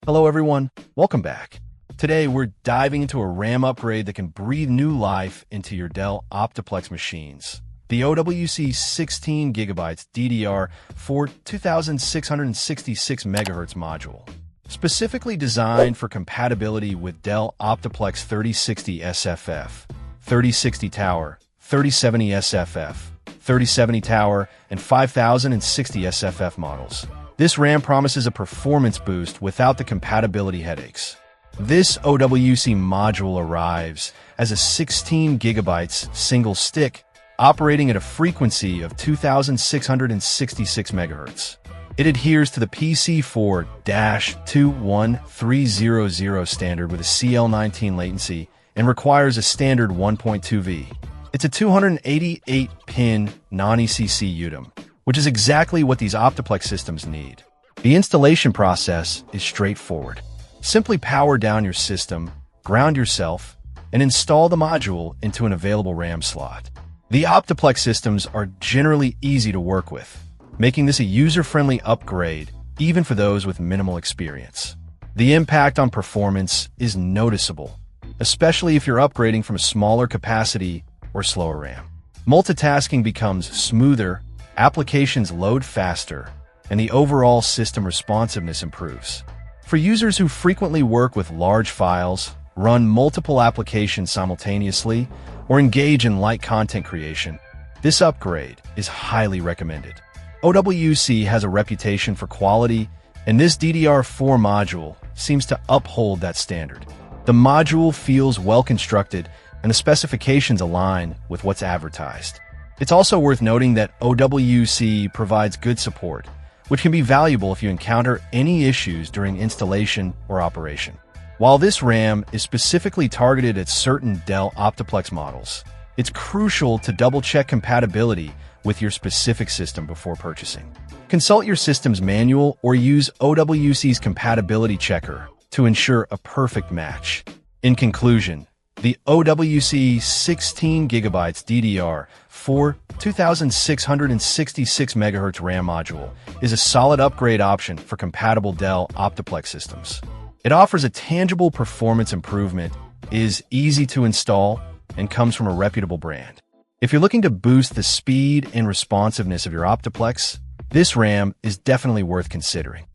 Hello everyone, welcome back. Today we're diving into a RAM upgrade that can breathe new life into your Dell OptiPlex machines. The OWC 16GB DDR4 2666MHz module. Specifically designed for compatibility with Dell OptiPlex 3060 SFF, 3060 Tower, 3070 SFF, 3070 Tower, and 5060 SFF models. This RAM promises a performance boost without the compatibility headaches. This OWC module arrives as a 16GB single stick operating at a frequency of 2666 MHz. It adheres to the PC4-21300 standard with a CL19 latency and requires a standard 1.2V. It's a 288-pin non-ECC UDIM, which is exactly what these OptiPlex systems need. The installation process is straightforward. Simply power down your system, ground yourself, and install the module into an available RAM slot. The OptiPlex systems are generally easy to work with, making this a user-friendly upgrade even for those with minimal experience. The impact on performance is noticeable, especially if you're upgrading from a smaller capacity or slower RAM. Multitasking becomes smoother, applications load faster, and the overall system responsiveness improves. For users who frequently work with large files, run multiple applications simultaneously, or engage in light content creation, this upgrade is highly recommended. OWC has a reputation for quality, and this DDR4 module seems to uphold that standard. The module feels well constructed, and the specifications align with what's advertised. It's also worth noting that OWC provides good support, which can be valuable if you encounter any issues during installation or operation. While this RAM is specifically targeted at certain Dell OptiPlex models, it's crucial to double-check compatibility with your specific system before purchasing. Consult your system's manual or use OWC's compatibility checker to ensure a perfect match. In conclusion, the OWC 16GB DDR4 2666 MHz RAM module is a solid upgrade option for compatible Dell OptiPlex systems. It offers a tangible performance improvement, is easy to install, and comes from a reputable brand. If you're looking to boost the speed and responsiveness of your OptiPlex, this RAM is definitely worth considering.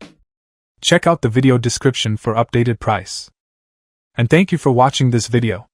Check out the video description for updated price. And thank you for watching this video.